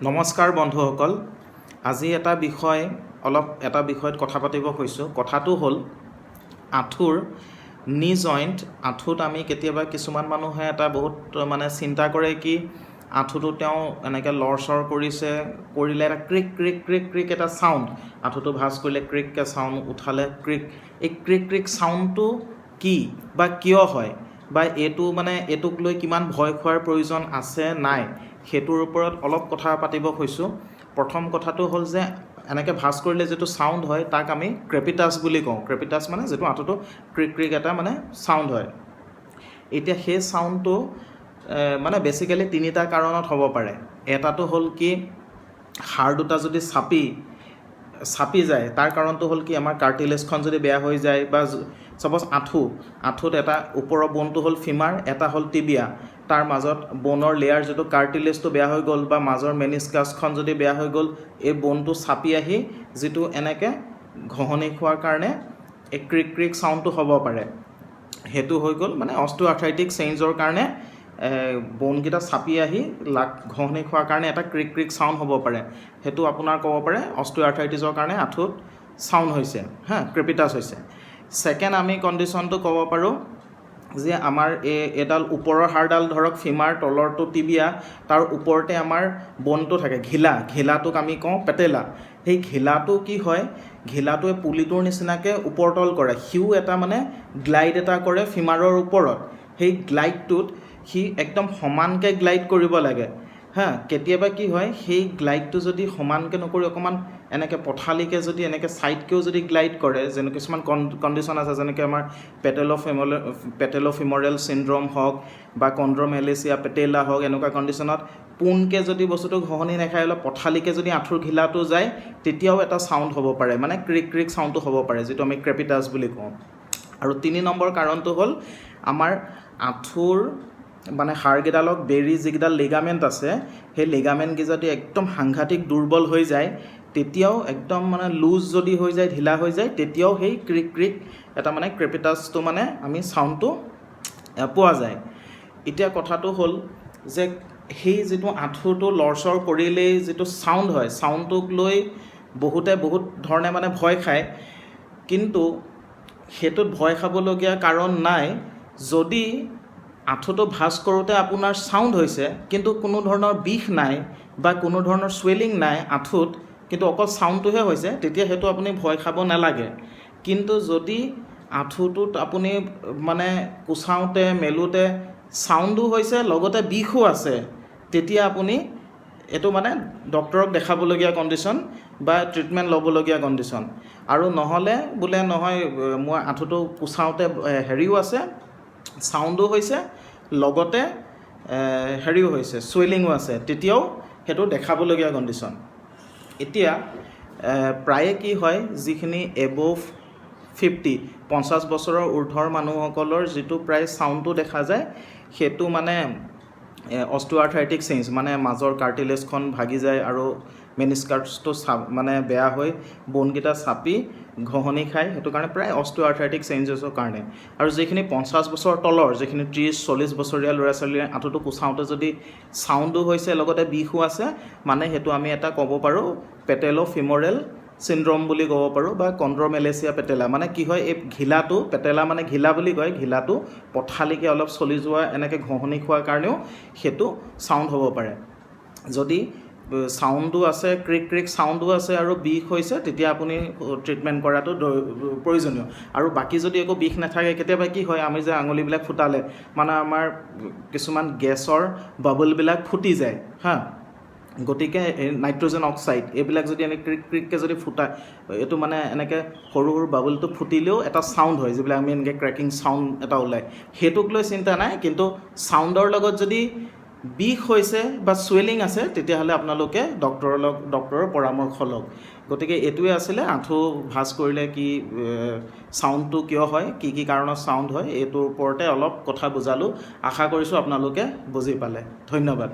নমস্কাৰ বন্ধুসকল, আজি এটা বিষয়ত কথা পাতিব খুজিছোঁ। কথাটো হ'ল আঁঠুৰ নি জইণ্ট। আঁঠুত আমি কেতিয়াবা কিছুমান মানুহে এটা বহুত চিন্তা কৰে কি আঁঠুটো তেওঁ এনেকৈ লৰচৰ কৰিলে এটা ক্ৰিক ক্ৰিক ক্ৰিক ক্ৰিক এটা চাউণ্ড, আঁঠুটো ভাঁজ কৰিলে ক্ৰিককৈ চাউণ্ড, উঠালে ক্ৰিক, এই ক্ৰিক ক্ৰিক চাউণ্ডটো কি বা কিয় হয় বা এইটোক লৈ কিমান ভয় খোৱাৰ প্ৰয়োজন আছে নাই, সেইটোৰ ওপৰত অলপ কথা পাতিব খুজিছোঁ। প্ৰথম কথাটো হ'ল যে এনেকৈ ভাঁজ কৰিলে যিটো চাউণ্ড হয় তাক আমি ক্ৰেপিটাছ বুলি কওঁ। ক্ৰেপিটাছ মানে যিটো আঁঠুটো ক্ৰিক ক্ৰিক এটা চাউণ্ড হয়। এতিয়া সেই চাউণ্ডটো বেছিকেলি তিনিটা কাৰণত হ'ব পাৰে। এটাটো হ'ল কি হাড় দুটা যদি চাপি যায়, তাৰ কাৰণটো হ'ল কি আমাৰ কাৰ্টিলেজখন যদি বেয়া হৈ যায়, বা ছাপ'জ আঁঠুত এটা ওপৰৰ বনটো হ'ল ফিমাৰ, এটা হ'ল টিবিয়া, তাৰ মাজত বনৰ লেয়াৰ যিটো কাৰ্টিলেজটো বেয়া হৈ গ'ল বা মাজৰ মেনিস্কাছখন যদি বেয়া হৈ গ'ল, এই বনটো চাপি আহি যিটো এনেকৈ ঘঁহনি খোৱাৰ কাৰণে এই ক্ৰিক ক্ৰিক চাউণ্ডটো হ'ব পাৰে। সেইটো হৈ গ'ল অষ্ট্ৰিঅ'আৰ্থ্ৰাইটিক চেঞ্জৰ কাৰণে বনকেইটা চাপি আহি ঘঁহনি খোৱাৰ কাৰণে এটা ক্ৰিক ক্ৰিক চাউণ্ড হ'ব পাৰে। সেইটো আপোনাৰ ক'ব পাৰে অষ্ট্ৰিঅ'আৰ্থ্ৰাইটিছৰ কাৰণে আঁঠুত চাউণ্ড হৈছে, ক্ৰেপিটাছ হৈছে। ছেকেণ্ড আমি কণ্ডিশ্যনটো ক'ব পাৰোঁ যে আমাৰ এডাল ওপৰৰ হাড়ডাল ধৰক ফিমাৰ, তলৰটো টিবিয়া, তাৰ ওপৰতে আমাৰ বনটো থাকে ঘিলাটোক আমি কওঁ পেটেলা। সেই ঘিলাটো কি হয়, ঘিলাটোৱে পুলিটোৰ নিচিনাকৈ ওপৰতল কৰে। সিও এটা গ্লাইড এটা কৰে ফিমাৰৰ ওপৰত। সেই গ্লাইডটোত সি একদম সমানকৈ গ্লাইড কৰিব লাগে। কেতিয়াবা কি হয়, সেই গ্লাইডটো যদি সমানকৈ নকৰি অকণমান এনেকৈ পথালিকৈ যদি এনেকৈ ছাইডকৈও যদি গ্লাইড কৰে, যেনে কিছুমান কণ্ডিশ্যন আছে, যেনেকৈ আমাৰ পেটেলোফিমৰেল চিণ্ড্ৰম হওক বা কণ্ড্ৰমেলেচিয়া পেটেলা হওক, এনেকুৱা কণ্ডিশ্যনত পোনকৈ যদি বস্তুটো ঘঁহনি নাখায় অলপ পথালিকৈ যদি আঁঠুৰ ঘিলাটো যায়, তেতিয়াও এটা চাউণ্ড হ'ব পাৰে, ক্ৰিক ক্ৰিক চাউণ্ডটো হ'ব পাৰে, যিটো আমি ক্ৰেপিটাছ বুলি কওঁ। আৰু 3 নম্বৰ কাৰণটো হ'ল আমাৰ আঁঠুৰ হাড়কেইডালক বেৰি যিকেইডাল লিগামেণ্ট আছে, সেই লিগামেণ্টকেইটা যদি একদম সাংঘাতিক দুৰ্বল হৈ যায়, তেতিয়াও একদম লুজ যদি হৈ যায়, ঢিলা হৈ যায়, তেতিয়াও সেই ক্ৰিক ক্ৰিক এটা ক্ৰেপিটাছটো আমি চাউণ্ডটো পোৱা যায়। এতিয়া কথাটো হ'ল যে সেই যিটো আঁঠুটো লৰচৰ কৰিলেই যিটো চাউণ্ড হয়, চাউণ্ডটোক লৈ বহুতে বহুত ধৰণে ভয় খায়, কিন্তু সেইটোত ভয় খাবলগীয়া কাৰণ নাই। যদি আঁঠুটো ভাঁজ কৰোঁতে আপোনাৰ চাউণ্ড হৈছে কিন্তু কোনো ধৰণৰ বিষ নাই বা কোনো ধৰণৰ চুৱেলিং নাই আঁঠুত, কিন্তু অকল চাউণ্ডটোহে হৈছে, তেতিয়া সেইটো আপুনি ভয় খাব নালাগে। কিন্তু যদি আঁঠুটোত আপুনি কোচাওঁতে মেলোঁতে চাউণ্ডো হৈছে লগতে বিষো আছে, তেতিয়া আপুনি এইটো ডক্তৰক দেখাবলগীয়া কণ্ডিশ্যন বা ট্ৰিটমেণ্ট ল'বলগীয়া কণ্ডিশ্যন। আৰু নহ'লে বোলে নহয় মোৰ আঁঠুটো কোচাওঁতে হেৰিও আছে, চাউণ্ডো হৈছে লগতে হেৰিও হৈছে, চুৱেলিঙো আছে, তেতিয়াও সেইটো দেখাবলগীয়া কণ্ডিশ্যন। এতিয়া প্ৰায়ে কি হয়, যিখিনি এবভ 50 বছৰৰ ঊৰ্ধৰ মানুহসকলৰ যিটো প্ৰায় চাউণ্ডটো দেখা যায়, সেইটো অষ্ট্ৰিঅ'আৰ্থ্ৰাইটিক চেঞ্জ, মাজৰ কাৰ্টিলেজখন ভাগি যায় আৰু মেনিস্কাছটো বেয়া হৈ বনকেইটা চাপি ঘঁহনি খায়, সেইটো কাৰণে প্ৰায় অষ্ট্ৰিঅ'আৰ্থ্ৰাইটিক চেঞ্জেছৰ কাৰণে। আৰু যিখিনি 50 বছৰ তলৰ, যিখিনি 30-40 বছৰীয়া ল'ৰা ছোৱালীয়ে আঁঠুটো কোচাওঁতে যদি চাউণ্ডো হৈছে লগতে বিষো আছে, সেইটো আমি এটা ক'ব পাৰোঁ পেটেলোফিমৰেল চিণ্ড্ৰম বুলি ক'ব পাৰোঁ, বা কণ্ড্ৰমেলেচিয়া পেটেলা। কি হয়, এই ঘিলাটো, পেটেলা ঘিলা বুলি কয়, ঘিলাটো পথালিকৈ অলপ চলি যোৱা, এনেকৈ ঘঁহনি খোৱাৰ কাৰণেও সেইটো চাউণ্ড হ'ব পাৰে। যদি চাউণ্ডো আছে, ক্ৰিক ক্ৰিক চাউণ্ডো আছে আৰু বিষ হৈছে, তেতিয়া আপুনি ট্ৰিটমেণ্ট কৰাটো প্ৰয়োজনীয়। আৰু বাকী যদি একো বিষ নাথাকে, কেতিয়াবা কি হয়, আমি যে আঙুলিবিলাক ফুটালে আমাৰ কিছুমান গেছৰ বাবলবিলাক ফুটি যায়, গতিকে নাইট্ৰজেন অক্সাইড এইবিলাক যদি এনেকৈ ক্ৰিক ক্ৰিককৈ যদি ফুটায়, এইটো এনেকৈ সৰু সৰু বাবলটো ফুটিলেও এটা চাউণ্ড হয়, যিবিলাক আমি এনেকৈ ক্ৰেকিং চাউণ্ড এটা ওলায়, সেইটোক লৈ চিন্তা নাই। কিন্তু চাউণ্ডৰ লগত যদি বিষ হৈছে বা চুৱেলিং আছে, তেতিয়াহ'লে আপোনালোকে ডক্তৰৰ পৰামৰ্শ লওক। গতিকে এইটোৱে আছিলে আঁঠু ভাঁজ কৰিলে কি চাউণ্ডটো কিয় হয়, কি কি কাৰণত চাউণ্ড হয়, এইটোৰ ওপৰতে অলপ কথা বুজালোঁ। আশা কৰিছোঁ আপোনালোকে বুজি পালে। ধন্যবাদ।